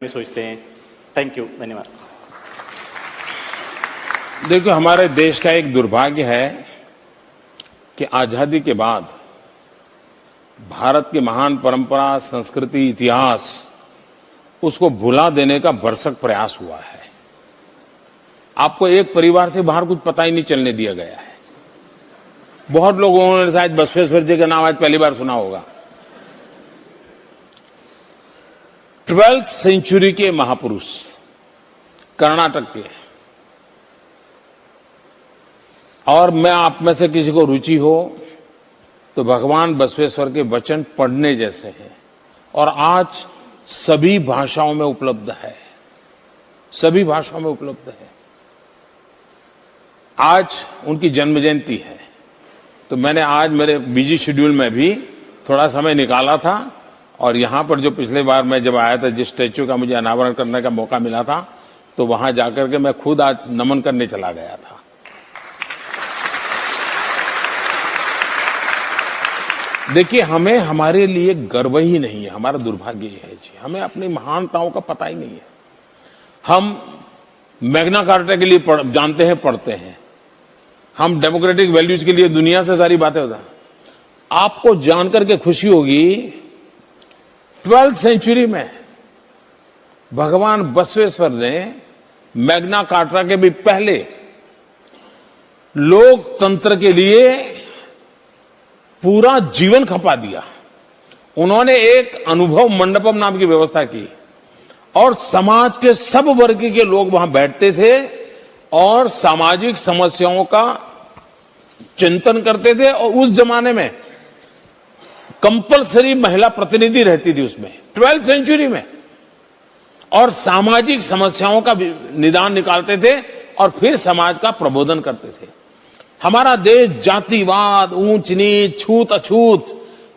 में सोचते हैं। थैंक यू, धन्यवाद। देखो, हमारे देश का एक दुर्भाग्य है कि आजादी के बाद भारत की महान परंपरा, संस्कृति, इतिहास उसको भुला देने का भरसक प्रयास हुआ है। आपको एक परिवार से बाहर कुछ पता ही नहीं चलने दिया गया है। बहुत लोगों ने शायद बसवेश्वर जी का नाम आज पहली बार सुना होगा। 12th सेंचुरी के महापुरुष, कर्नाटक के। और मैं आप में से किसी को रुचि हो तो भगवान बसवेश्वर के वचन पढ़ने जैसे हैं और आज सभी भाषाओं में उपलब्ध है। सभी भाषाओं में उपलब्ध है। आज उनकी जन्म जयंती है, तो मैंने आज मेरे बिजी शेड्यूल में भी थोड़ा समय निकाला था और यहां पर जो पिछले बार मैं जब आया था, जिस स्टैच्यू का मुझे अनावरण करने का मौका मिला था, तो वहां जाकर के मैं खुद आज नमन करने चला गया था। देखिए, हमें हमारे लिए गर्व ही नहीं है, हमारा दुर्भाग्य है जी। हमें अपनी महानताओं का पता ही नहीं है। हम मैग्ना कार्टा के लिए जानते हैं, पढ़ते हैं। हम डेमोक्रेटिक वैल्यूज के लिए दुनिया से सारी बातें होता है। आपको जानकर के खुशी होगी, 12th सेंचुरी में भगवान बसवेश्वर ने मैग्ना कार्टा के भी पहले लोकतंत्र के लिए पूरा जीवन खपा दिया। उन्होंने एक अनुभव मंडपम नाम की व्यवस्था की और समाज के सब वर्ग के लोग वहां बैठते थे और सामाजिक समस्याओं का चिंतन करते थे। और उस जमाने में कंपलसरी महिला प्रतिनिधि रहती थी उसमें, 12th सेंचुरी में, और सामाजिक समस्याओं का निदान निकालते थे और फिर समाज का प्रबोधन करते थे। हमारा देश जातिवाद, ऊंच नीच, छूत अछूत,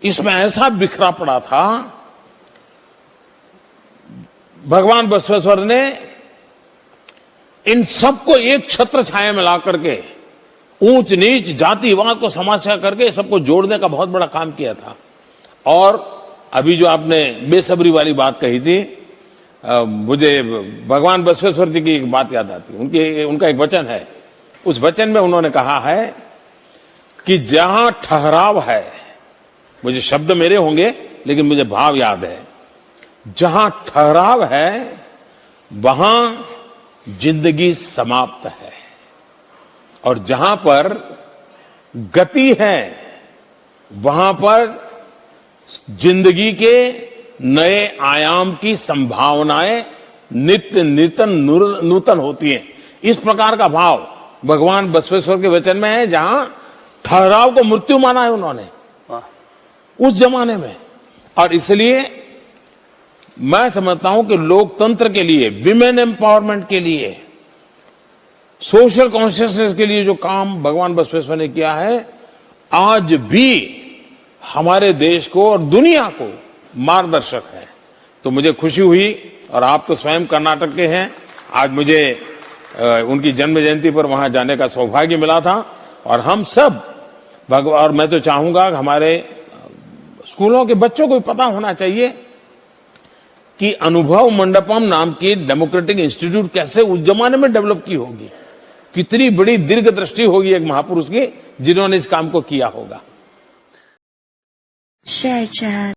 इसमें ऐसा बिखरा पड़ा था। भगवान बसवेश्वर ने इन सबको एक छत्र छाया में ला करके, ऊंच नीच, जातिवाद को समस्या करके सबको जोड़ने का बहुत बड़ा काम किया था। और अभी जो आपने बेसब्री वाली बात कही थी, मुझे भगवान बसवेश्वर जी की एक बात याद आती। उनका एक वचन है। उस वचन में उन्होंने कहा है कि जहां ठहराव है, मुझे शब्द मेरे होंगे लेकिन मुझे भाव याद है, जहां ठहराव है वहां जिंदगी समाप्त है और जहां पर गति है वहां पर जिंदगी के नए आयाम की संभावनाएं नित्य नूतन होती हैं। इस प्रकार का भाव भगवान बसवेश्वर के वचन में है, जहां ठहराव को मृत्यु माना है उन्होंने उस जमाने में। और इसलिए मैं समझता हूं कि लोकतंत्र के लिए, विमेन एम्पावरमेंट के लिए, सोशल कॉन्शियसनेस के लिए जो काम भगवान बसवेश्वर ने किया है, आज भी हमारे देश को और दुनिया को मार्गदर्शक है। तो मुझे खुशी हुई, और आप तो स्वयं कर्नाटक के हैं, आज मुझे उनकी जन्म जयंती पर वहां जाने का सौभाग्य मिला था। और हम सब और मैं तो चाहूंगा कि हमारे स्कूलों के बच्चों को पता होना चाहिए कि अनुभव मंडपम नाम की डेमोक्रेटिक इंस्टीट्यूट कैसे उस जमाने में डेवलप की होगी। कितनी बड़ी दीर्घ दृष्टि होगी एक महापुरुष की, जिन्होंने इस काम को किया होगा। Share chat.